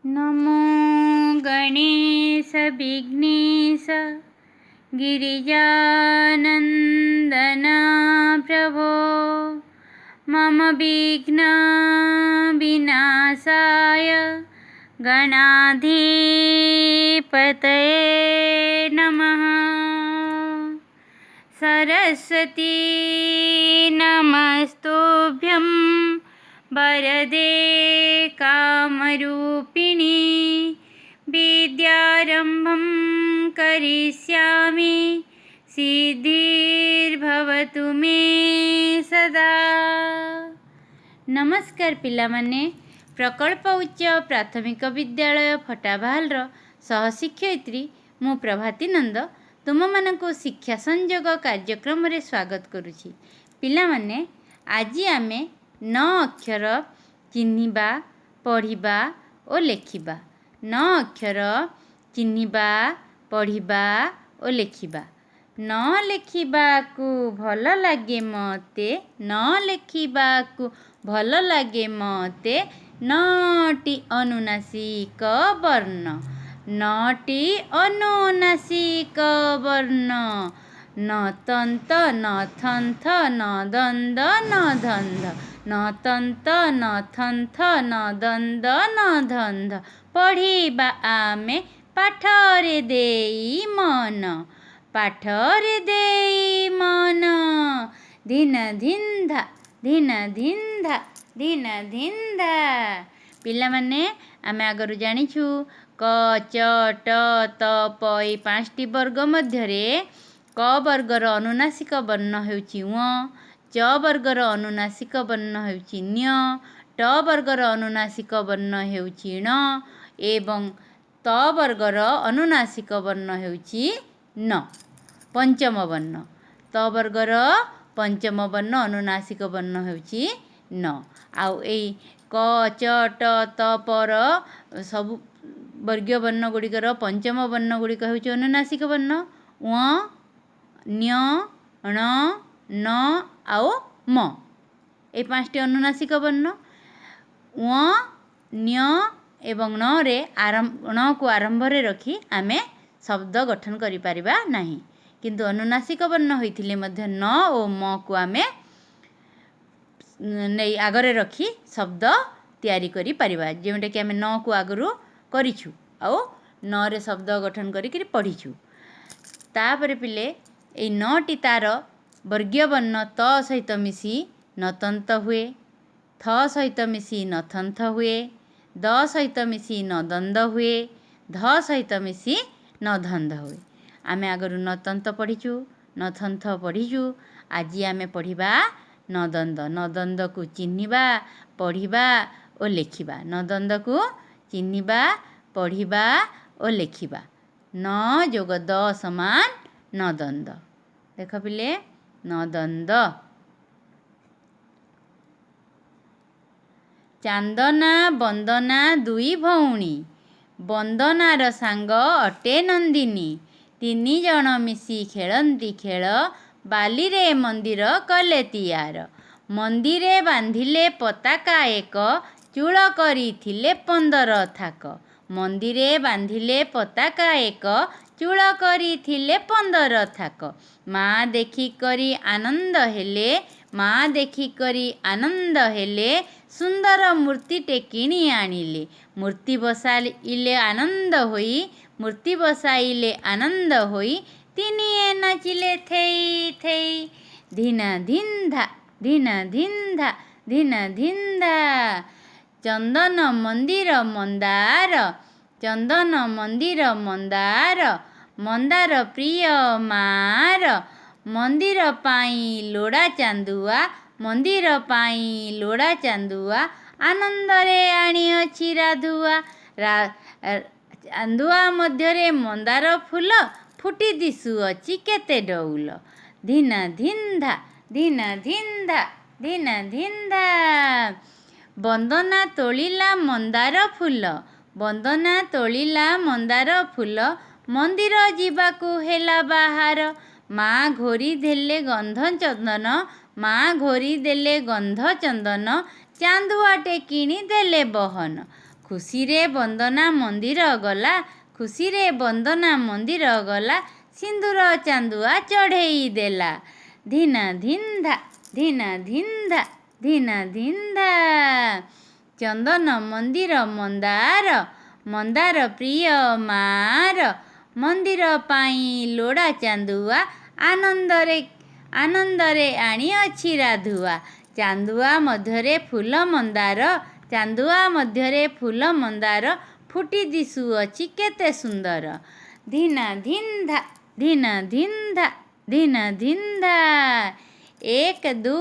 नमो गणेश विघ्नेश गिरिजानन्दना प्रभो मम विघ्न विनाशाय गणाधिपतये नमः। सरस्वती नमस्तुभ्यं वरदे कामरूपिणी विद्यारम्भं करिष्यामि सिद्धिर्भवतु मे सदा। नमस्कार पिलामाने, प्रकल्प उच्च प्राथमिक विद्यालय फटाबाहालर सहशिक्षयित्री मु प्रभाती नंद तुम मानकु शिक्षा संयोग कार्यक्रम रे स्वागत करुछि। पिलामाने आज आमे 9 अक्षर चिन्हिबा, पढ़िबा और लेखिबा। 9 अक्षर चिन्हिबा, पढ़िबा और लेखिबा। न लेखिबाकू भल लागे मते, न लेखिबाकू भल लागे मते 9टी अनुनासिक वर्ण। 9टी अनुनासिक वर्ण। न तंत, न थंथ, न दंद, न धंध। न तंत, न थंथ, न दंद, न धंध। पढ़िबा आमे पाठरे देई मन। पाठरे देई मन। धिन धिंधा, धिन धिंधा, धिन धिंधा। पिला माने आमे आगरु जानिछु क च ट त प ए 5टी वर्ग मध्यरे क वर्गर अनुनासिक वर्ण हेउछि व, च वर्गर अनुनासिक वर्ण हेउछि न्य, ट वर्गर अनुनासिक वर्ण हेउछि ण एवं त वर्गर अनुनासिक वर्ण हेउछि न। पंचम वर्ण त वर्गर पंचम वर्ण अनुनासिक वर्ण हेउछि न। आउ एई क च ट त पर सब वर्गीय वर्ण गुड़िकर पंचम वर्ण गुड़िक हेउछि अनुनासिक वर्ण व, न्य, ण, न आउ म। ए 5टी अनुनासिक वर्ण व, न्य एवं न रे न को आरंभ रे रखी आमे शब्द गठन करि परिबा नाही, किंतु अनुनासिक वर्ण होइथिले मध्य न ओ म को आमे नै आगरे रखी शब्द तैयारी करि परिबा। जेमटे कि आमे न को आगरु करिछु आउ न रे शब्द गठन करि पढ़िछु। तापरे पिले ए 9टी तार वर्गीय वर्ण त सहित मिसी नतंत हुए, थ सहित मिसी नथंथ हुए, द सहित मिसी नदंद हुए, ध सहित मिसी नधंध हुए। आमे आगरु नतंत पढ़िछु, नथंथ पढ़िछु। आज आमे पढ़िबा नदंद। नदंद को चिन्हिबा, पढ़िबा और लेखिबा। नदंद को चिन्हिबा, पढ़िबा और लेखिबा। न जोग द समान नदंद। देख पिले नदंद। चांदना बंदना दुई भौणी, बंदनार सांग अटे नंदिनी। 3 जण मिसी खेलंती खेल, बालीरे मंदिर कले तियार। मंदिरे बांधिले पताका एक, चूल करिथिले 15 थाक। मंदिरे बांधिले पताका एक, चूल करिथिले 15 थाक। माँ देखी करी आनंद हेले, माँ देखी करी आनंद हेले, सुंदर मूर्तिटे किणी आनिले। मूर्ति बसाइले आनंद होई, मूर्ति बसाइले आनंद होई, तिनिए नाचिले थेई थेई। धिन धिंधा, धिन धिंधा, धिन धिंधा। चंदन मंदिर मंदार, चंदन मंदिर मंदार, मंदार प्रिय मार। मंदिर पाई लोड़ा चांदुआ, मंदिर पाई लोड़ा चांदुआ, आनंद रे आनी अछि राधुआ। चांदुआ मध्यरे मंदार फूल, फुटी दिसु अछि केते डौल। धिन धिंधा, धिन धिंधा, धिन धिंधा। बंदना तोलिला मंदार फूल, बंदना तोलिला मंदार फूल, मंदिर जीवाकू हेला बाहार। माँ घोरी देले गंध चंदन, माँ घोरी देले गंध चंदन, चांदुआटे किणी देले बहन। ଖୁସିରେ ବନ୍ଦନା ମନ୍ଦିର ଗଲା, ଖୁସିରେ ବନ୍ଦନା ମନ୍ଦିର ଗଲା, ସିନ୍ଦୁର ଚାନ୍ଦୁଆ ଚଢ଼େଇ ଦେଲା। ଧିନା ଧିନ୍ଧା ଧିନା ଧିନ୍ଧା ଧିନା ଧିନ୍ଧା। ଚନ୍ଦନ ମନ୍ଦିର ମନ୍ଦାର, ମନ୍ଦାର ପ୍ରିୟ ମାର, ମନ୍ଦିର ପାଇଁ ଲୋଡ଼ା ଚାନ୍ଦୁଆ, ଆନନ୍ଦରେ ଆନନ୍ଦରେ ଆଣିଅଛି ରାଧୁଆ। ଚାନ୍ଦୁଆ ମଧ୍ୟରେ ଫୁଲ ମନ୍ଦାର, ଚାନ୍ଦୁଆ ମଧ୍ୟରେ ଫୁଲ ମନ୍ଦାର, ଫୁଟି ଦିଶୁଅଛି କେତେ ସୁନ୍ଦର। ଧିନା ଧିନ୍ଧା ଧିନା ଧିନ୍ଧା ଧିନା ଧିନ୍ଧା। 1 2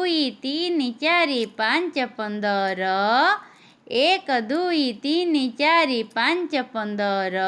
3 4 5 15, 1 2 3 4 5 15।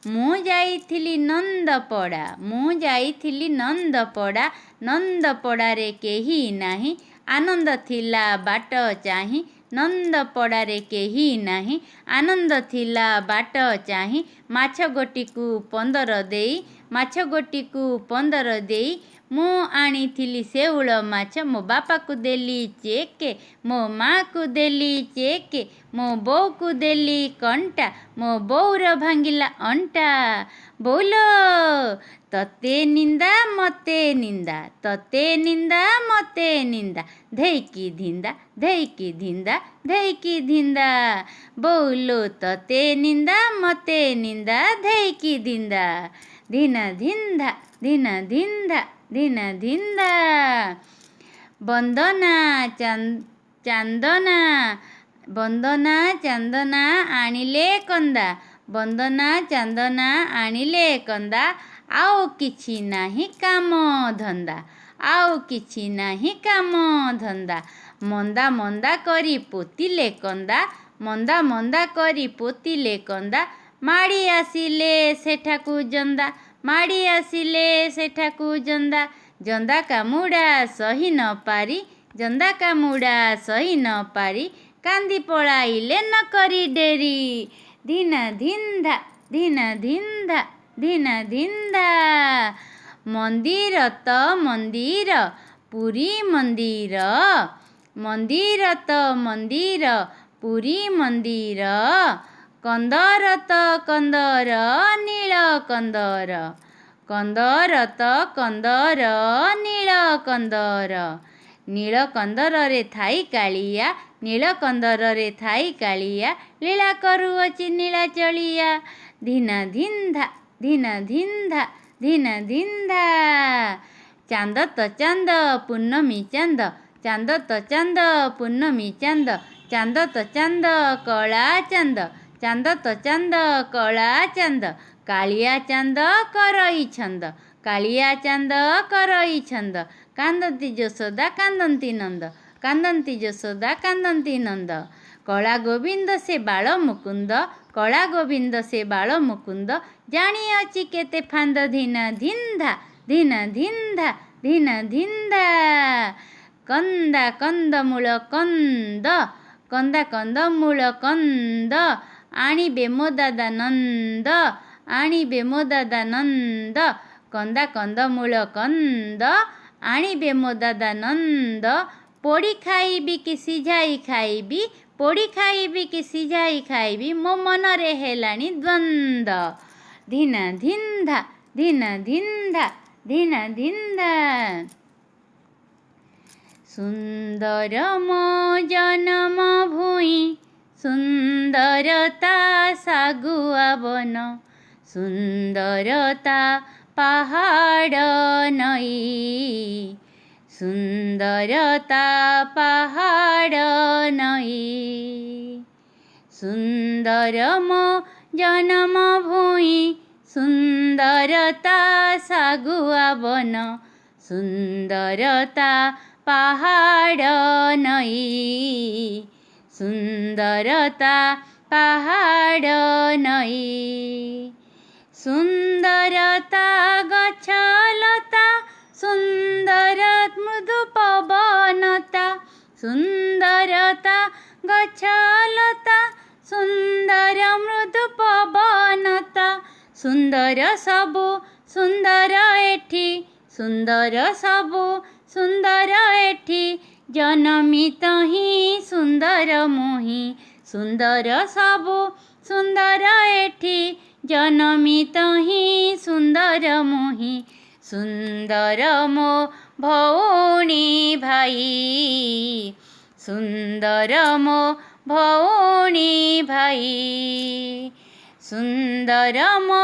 ମୁଁ ଯାଇଥିଲି ନନ୍ଦପଡ଼ା, ମୁଁ ଯାଇଥିଲି ନନ୍ଦପଡ଼ା, ନନ୍ଦପଡ଼ାରେ କେହି ନାହିଁ, ଆନନ୍ଦ ଥିଲା ବାଟ ଚାହିଁ, ନନ୍ଦପଡ଼ାରେ କେହି ନାହିଁ, ଆନନ୍ଦ ଥିଲା ବାଟ ଚାହିଁ। ମାଛ ଗୋଟିକୁ 15 ଦେଇ, ମାଛ ଗୋଟିକୁ 15 ଦେଇ, ମୁଁ ଆଣିଥିଲି ଶେଉଳ ମାଛ। ମୋ ବାପାକୁ ଦେଲି ଚେକେ, ମୋ ମାଆକୁ ଦେଲି ଚେକେ, ମୋ ବୋଉକୁ ଦେଲି କଣ୍ଟା, ମୋ ବୋଉର ଭାଙ୍ଗିଲା ଅଣ୍ଟା। ବୋଉଲୋ ତତେ ନିନ୍ଦା ମତେ ନିନ୍ଦା, ତତେ ନିନ୍ଦା ମତେ ନିନ୍ଦା, ଧେଇକି ଧିନ୍ଦା ଧେଇକି ଧିନ୍ଦା ଧେଇକି ଧିନ୍ଦା। ବୋଉଲୋ ତତେ ନିନ୍ଦା ମତେ ନିନ୍ଦା, ଧେଇକି ଧିନ୍ଦା। ଧିନା ଧିନ୍ଧା ଧିନା ଧିନ୍ଧା ଧିନା ଧିନ୍ଧା। ବନ୍ଦନା ଚାନ୍ଦନା, ବନ୍ଦନା ଚାନ୍ଦନା ଆଣିଲେ କନ୍ଦା, ବନ୍ଦନା ଚାନ୍ଦନା ଆଣିଲେ କନ୍ଦା। ଆଉ କିଛି ନାହିଁ କାମ ଧନ୍ଦା, ଆଉ କିଛି ନାହିଁ କାମ ଧନ୍ଦା। ମନ୍ଦା ମନ୍ଦା କରି ପୋତିଲେ କନ୍ଦା, ମନ୍ଦା ମନ୍ଦା କରି ପୋତିଲେ କନ୍ଦା। ମାଡ଼ି ଆସିଲେ ସେଠାକୁ ଜନ୍ଦା, ମାଡ଼ି ଆସିଲେ ସେଠାକୁ ଜନ୍ଦା। ଜନ୍ଦା କାମୁଡ଼ା ସହି ନ ପାରି, ଜନ୍ଦା କାମୁଡ଼ା ସହି ନ ପାରି, କାନ୍ଦି ପଳାଇଲେ ନ କରି ଡେରି। ଧିନା ଧିନ୍ଧା ଧିନା ଧିନ୍ଧା ଧିନା ଧିନ୍ଧା। ମନ୍ଦିର ତ ମନ୍ଦିର, ପୁରୀ ମନ୍ଦିର, ମନ୍ଦିର ତ ମନ୍ଦିର, ପୁରୀ ମନ୍ଦିର। କନ୍ଦର ତ କନ୍ଦର, ନୀଳ କନ୍ଦର, କନ୍ଦର ତ କନ୍ଦର, ନୀଳ କନ୍ଦର। ନୀଳ କନ୍ଦରରେ ଥାଇ କାଳିଆ, ନୀଳ କନ୍ଦରରେ ଥାଇ କାଳିଆ, ଲୀଳା କରୁଅଛି ନୀଳାଚଳିଆ। ଧିନା ଧିନ୍ଧା ଧିନା ଧିନ୍ଧା ଧିନା ଧିନ୍ଧା। ଚାନ୍ଦ ତ ଚାନ୍ଦ ପୂର୍ଣ୍ଣମୀ ଚାନ୍ଦ, ଚାନ୍ଦ ତ ଚାନ୍ଦ ପୂର୍ଣ୍ଣମୀ ଚାନ୍ଦ, ଚାନ୍ଦ ତ ଚାନ୍ଦ କଳା ଚାନ୍ଦ, ଚାନ୍ଦ ତ ଚାନ୍ଦ କଳା ଚାନ୍ଦ। କାଳିଆ ଚାନ୍ଦ କରଇ ଛନ୍ଦ, କାଳିଆ ଚାନ୍ଦ କରଇ ଛନ୍ଦ। କାନ୍ଦନ୍ତି ଯଶୋଦା କାନ୍ଦନ୍ତି ନନ୍ଦ, କାନ୍ଦନ୍ତି ଯଶୋଦା କାନ୍ଦନ୍ତି ନନ୍ଦ। କଳା ଗୋବିନ୍ଦ ସେ ବାଳ ମୁକୁନ୍ଦ, କଳା ଗୋବିନ୍ଦ ସେ ବାଳ ମୁକୁନ୍ଦ। ଜାଣିଅଛି କେତେ ଫାନ୍ଦ। ଧିନା ଧିନ୍ଧା ଧିନା ଧିନ୍ଧା ଧିନା ଧିନ୍ଧା। କନ୍ଦା କନ୍ଦମୂଳ କନ୍ଦ, କନ୍ଦା କନ୍ଦମୂଳ କନ୍ଦ, ଆଣିବେ ମୋ ଦାଦା ନନ୍ଦ, ଆଣିବେ ମୋ ଦାଦା ନନ୍ଦ। କନ୍ଦା କନ୍ଦମୂଳ କନ୍ଦ, ଆଣିବେ ମୋ ଦାଦା ନନ୍ଦ। ପୋଡ଼ି ଖାଇବି କି ସିଝାଇ ଖାଇବି, ପୋଡ଼ି ଖାଇବି କି ସିଝାଇ ଖାଇବି, ମୋ ମନରେ ହେଲାଣି ଦ୍ୱନ୍ଦ। ଧିନା ଧିନ୍ଧା ଧିନା ଧିନ୍ଧା ଧିନା ଧିନ୍ଧା। ସୁନ୍ଦର ମୋ ଜନମ ଭୂଇଁ, ସୁନ୍ଦରତା ଶାଗୁଆ ବନ, ସୁନ୍ଦରତା ପାହାଡ଼ ନଈ, ସୁନ୍ଦରତା ପାହାଡ଼ ନଈ। ସୁନ୍ଦର ମୋ ଜନମ ଭୂଇଁ, ସୁନ୍ଦରତା ଶାଗୁଆ ବନ, ସୁନ୍ଦରତା ପାହାଡ଼ ନଈ, ସୁନ୍ଦରତା ପାହାଡ଼ ନଈ। ସୁନ୍ଦରତା ଗଛଲତା, ସୁନ୍ଦର ମୃଦୁ ପବନତା, ସୁନ୍ଦରତା ଗଛଲତା, ସୁନ୍ଦର ମୃଦୁ ପବନତା। ସୁନ୍ଦର ସବୁ ସୁନ୍ଦର ଏଠି, ସୁନ୍ଦର ସବୁ ସୁନ୍ଦର ଏଠି, ଜନମି ତହିଁ ସୁନ୍ଦର ମୁହିଁ, ସୁନ୍ଦର ସବୁ ସୁନ୍ଦର ଏଠି ଜନମିତ ହିଁ ସୁନ୍ଦର ମୁହିଁ। ସୁନ୍ଦର ମୋ ଭଉଣୀ ଭାଇ, ସୁନ୍ଦର ମୋ ଭଉଣୀ ଭାଇ। ସୁନ୍ଦର ମୋ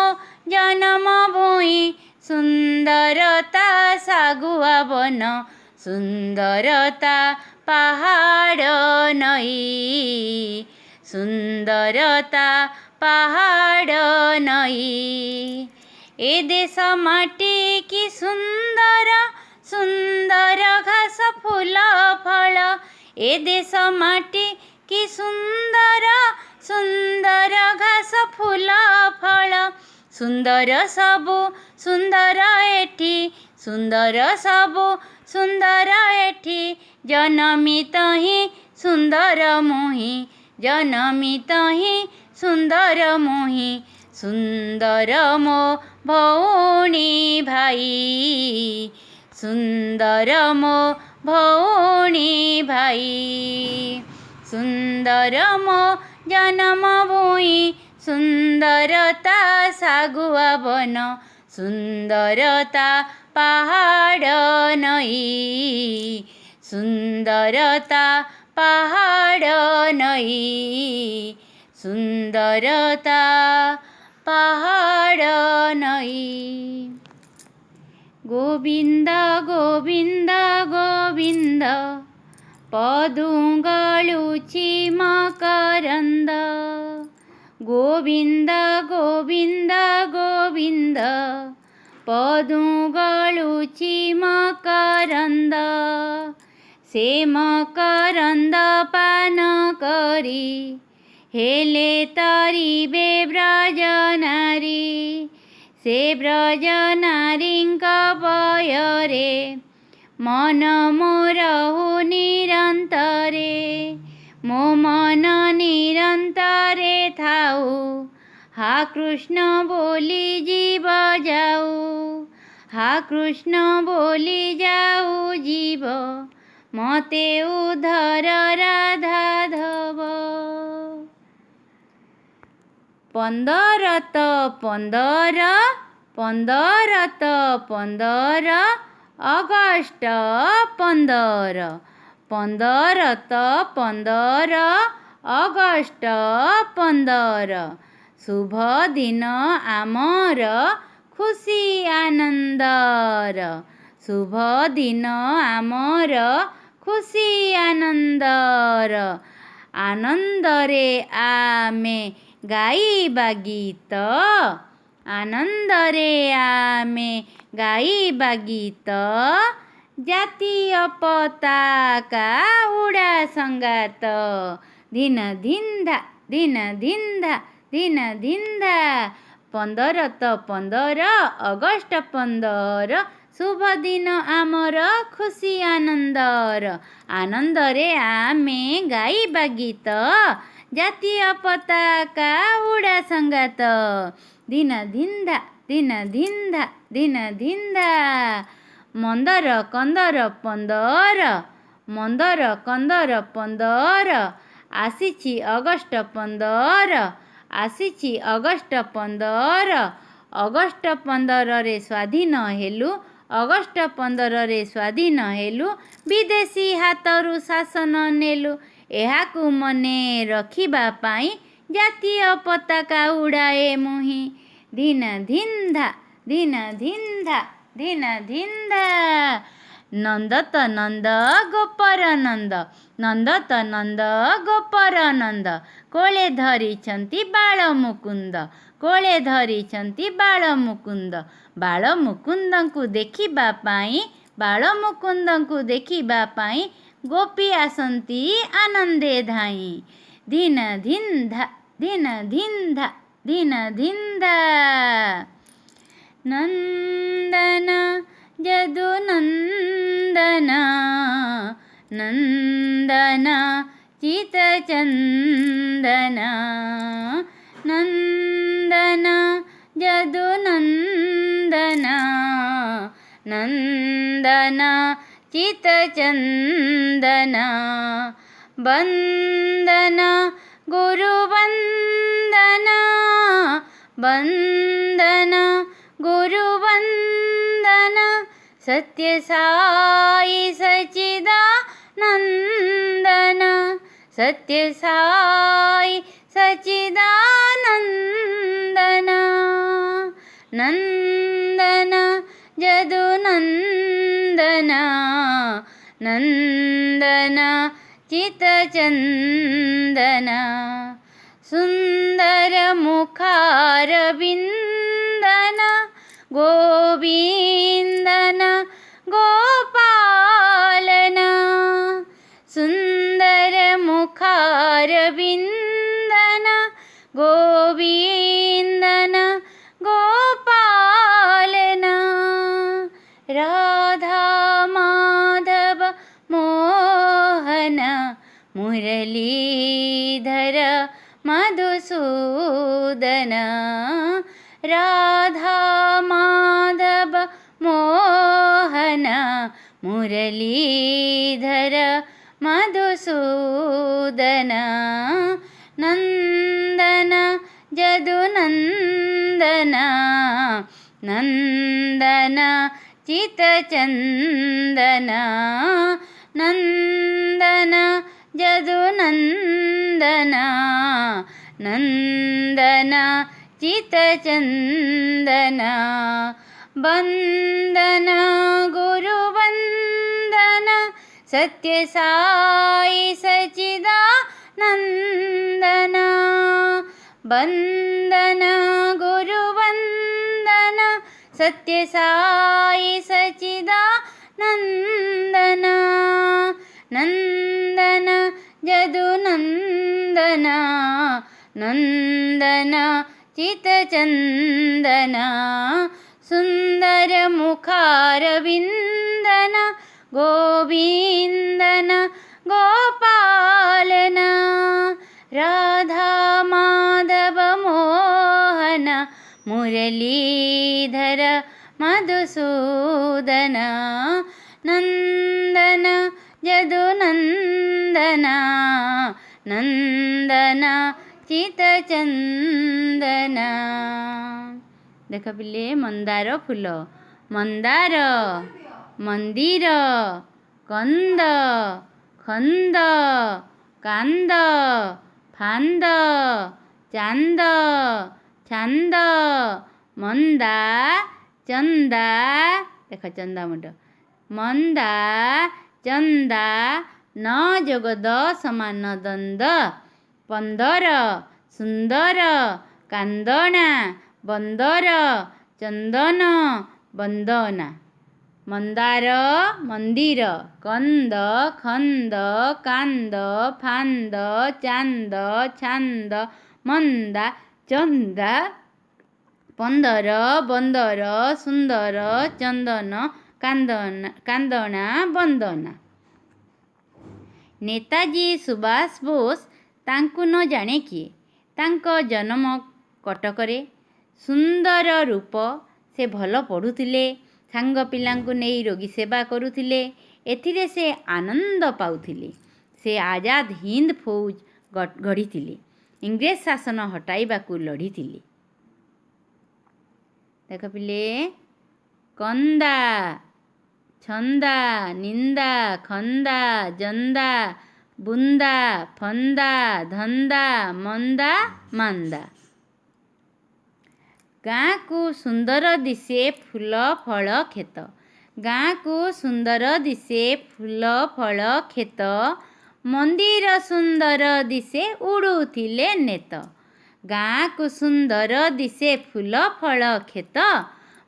ଜନମ ଭୂଇଁ, ସୁନ୍ଦରତା ଶାଗୁଆ ବନ, ସୁନ୍ଦରତା ପାହାଡ଼ ନଈ, ସୁନ୍ଦରତା ପାହାଡ଼ ନଈ। ଏ ଦେଶ ମାଟି କି ସୁନ୍ଦର, ସୁନ୍ଦର ଘାସ ଫୁଲ ଫଳ। ଏ ଦେଶ ମାଟି କି ସୁନ୍ଦର, ସୁନ୍ଦର ଘାସ ଫୁଲ ଫଳ। ସୁନ୍ଦର ସବୁ ସୁନ୍ଦର ଏଠି, ସୁନ୍ଦର ସବୁ ସୁନ୍ଦର ଏଠି ଜନମିତ ହିଁ ସୁନ୍ଦର ମୁହିଁ, ଜନମିତ ହିଁ ସୁନ୍ଦର ମୁହିଁ। ସୁନ୍ଦର ମୋ ଭଉଣୀ ଭାଇ, ସୁନ୍ଦର ମୋ ଭଉଣୀ ଭାଇ। ସୁନ୍ଦର ମୋ ଜନମ ଭୂଇଁ, ସୁନ୍ଦରତା ଶାଗୁଆ ବନ, ସୁନ୍ଦରତା ପାହାଡ଼ ନଈ, ସୁନ୍ଦରତା ପାହାଡ଼ ନଈ, ସୁନ୍ଦରତା ପାହାଡ଼ ନଈ। ଗୋବିନ୍ଦ ଗୋବିନ୍ଦ ଗୋବିନ୍ଦ, ପଦୁଙ୍ଗଳୁଛି ମକରନ୍ଦ। ଗୋବିନ୍ଦ ଗୋବିନ୍ଦ ଗୋବିନ୍ଦ, ପଦୁଙ୍ଗଳୁଛି ମକରନ୍ଦ। ସେ ମକରନ୍ଦ ପାନ କରି ହେଲେ ତରିବେ ବ୍ରଜନାରୀ। ସେ ବ୍ରଜନାରୀଙ୍କ ବୟରେ ମନ ମୋର ନିରନ୍ତରେ। ମୋ ମନ ନିରନ୍ତରେ ଥାଉ, हा କୃଷ୍ଣ ବୋଲି ଜୀବ ଯାଉ, हा କୃଷ୍ଣ ବୋଲି ଯାଉ ଜୀବ, ମତେ ଉଦ୍ଧର ରାଧାଧବ। ପନ୍ଦରତ ପନ୍ଦର, ପନ୍ଦରତ ପନ୍ଦର, ଅଗଷ୍ଟ 15। ପନ୍ଦରତ ପନ୍ଦର, ଅଗଷ୍ଟ 15। ଶୁଭ ଦିନ ଆମର ଖୁସି ଆନନ୍ଦର, ଶୁଭ ଦିନ ଆମର ଖୁସି ଆନନ୍ଦର। ଆନନ୍ଦରେ ଆମେ ଗାଇବା ଗୀତ, ଆନନ୍ଦରେ ଆମେ ଗାଇବା ଗୀତ। ଜାତୀୟ ପତାକା ଉଡ଼ା ସଙ୍ଗାତ, ଧିନ ଧିନ୍ଧା ଧିନ ଧିନ୍ଧା ଧିନ ଧିନ୍ଧା। ପନ୍ଦରତ ପନ୍ଦର, ଅଗଷ୍ଟ 15, ଶୁଭ ଦିନ ଆମର ଖୁସି ଆନନ୍ଦର। ଆନନ୍ଦରେ ଆମେ ଗାଇବା ଗୀତ, ଜାତୀୟ ପତାକା ଉଡ଼ା ସଙ୍ଗାତ, ଧିନ ଧିନ୍ଧା ଧିନ ଧିନ୍ଧା ଧିନ ଧିନ୍ଧା। ମନ୍ଦର କନ୍ଦର 15, ମନ୍ଦର କନ୍ଦର 15, ଆସିଛି ଅଗଷ୍ଟ 15, ଆସିଛି ଅଗଷ୍ଟ 15। ଅଗଷ୍ଟ 15ରେ ସ୍ୱାଧୀନ ହେଲୁ, ଅଗଷ୍ଟ 15ରେ ସ୍ୱାଧୀନ ହେଲୁ, ବିଦେଶୀ ହାତରୁ ଶାସନ ନେଲୁ। ଏହାକୁ ମନେ ରଖିବା ପାଇଁ ଜାତୀୟ ପତାକା ଉଡ଼ାଏ ମୁହିଁ, ଧିନ ଧିନ୍ଧା ଧିନ ଧିନ୍ଧା ଧିନ ଧିନ୍ଧା। ନନ୍ଦତ ନନ୍ଦ ଗୋପର ନନ୍ଦ, ନନ୍ଦତ ନନ୍ଦ ଗୋପର ନନ୍ଦ, କୋଳେ ଧରିଛନ୍ତି ବାଳ ମୁକୁନ୍ଦ, କୋଳେ ଧରିଛନ୍ତି ବାଳ ମୁକୁନ୍ଦ। ବାଳ ମୁକୁନ୍ଦଙ୍କୁ ଦେଖିବା ପାଇଁ, ବାଳ ମୁକୁନ୍ଦଙ୍କୁ ଦେଖିବା ପାଇଁ ଗୋପୀ ଆସନ୍ତି ଆନନ୍ଦେ ଧାଇଁ, ଧିନ ଧିନ୍ଧା ଧିନ ଧିନ୍ଧା ଧିନ ଧିନ୍ଧା। ନନ୍ଦନ ଯଦୁ ନନ୍ଦନ, ନନ୍ଦନ ଚିତଚନ୍ଦନ, ନନ୍ଦନ ଯଦୁ ନନ୍ଦନ, ନନ୍ଦନ ଚିତଚନ୍ଦନ। ବନ୍ଦନ गुरुवन्दन वन्दन गुरुवन्दन सत्यसाई सच्चिदानन्दन सत्यसाई सच्चिदानन्दन नन्दन यदुनन्दन नन्दन चितचन्दन सुन्दरमुखारविन्दन गोविन्दन गोपालन सुन्दरमुखारविन्दन गोविन्दन गोपालन राधा माधव मोहन मुरलीधर मधुसूदन राधा माधव मोहन मुरलीधर मधुसूदन नन्दन यदुनन्दन नन्दन चितचन्दन नन्दन यदुनन्दन नन्दन चितचन्दन वन्दन गुरुवन्दन सत्यसाई सच्चिदानन्दन वन्दन गुरुवन्दन सत्यसाई सच्चिदानन्दन नन्दन यदुनन्दन नन्दन चितचन्दन सुन्दरमुखारविन्दन गोविन्दन गोपालन राधा माधव मोहन मुरलीधर मधुसूदन नन्दन यदुनन्दन नन्दन चितचन्दन। देख पिले मंदार फूल मंदार मंदिर कंद खंद कांद फांद चांद छांद मंदा चंदा देख चंदा मुंड मंदा चंदा न जोग द समान दंद पंदर सुंदर कांदणा बंदर चंदन बंदना मंदार मंदिर कंद खंद कांद फांद चांद छांद मंदा चंदा पंदर बंदर सुंदर चंदन कांदणा बंदना। नेताजी सुभाष बोस तांकु न जाने किए तांको जन्म कटकरे सुंदर रूप से भल पढ़ुथिले सांग पिलांकु नेई रोगी सेवा करुथिले एथिरे से आनंद पाउथिले। से आजाद हिंद फौज गढ़िथिले इंग्रेज शासन हटाइबाकु लढ़िथिले। देख पिले कंदा छंदा निंदा खंदा जंदा बुंदा फंदा धंदा मंदा मांदा। गाँ को सुंदर दिशे फूल फल खेत गाँ को सुंदर दिशे फूल फल खेत मंदिर सुंदर दिशे उड़ुथिले नेत। गाँ को सुंदर दिशे फूल फल खेत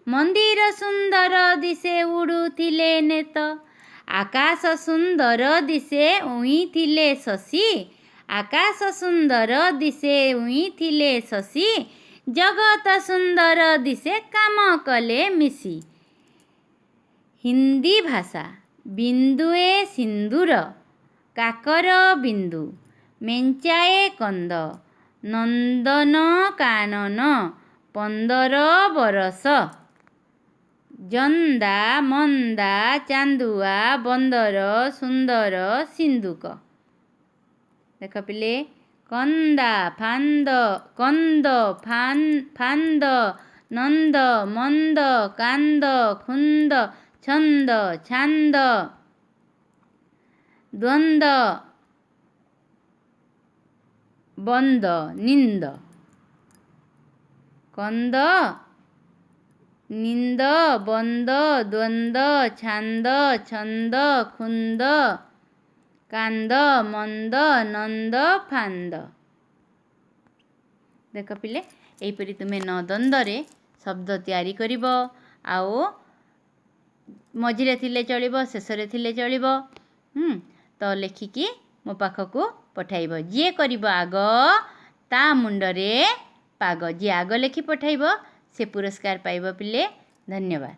मंदिर सुंदर दिशे उड़ुथिले नेत। आकाश सुंदर दिशे उइथिले शशी आकाश सुंदर दिशे उइथिले शशी जगत सुंदर दिशे काम कले मिसी। हिंदी भाषा बिंदुए सिंदूर काकर बिंदु मेंचाए कंद नंदन कानन 15 बरस जंदा मंदा चांदुआ बंदर सुंदर सिंधुक। देख पिले कंदा फांद कंद फांद नंद मंद कांद खुंद छंद छांद द्वंद बंद निंद कंद निंद बंद द्वंद छांद छंद खुंद कांद मंद नंद फांद। देख पिले एहीपरि तुमे न द्वंद्वरे शब्द तैयारी करिब आओ मझिरे थिले चलिब शेषरे थिले चलिब। तो लेखिकी मो पाखकू पठाइब। जी करिब आग ता मुंडरे पाग। जी आग लेखि पठाइब से पुरस्कार पाइब पिले। धन्यवाद।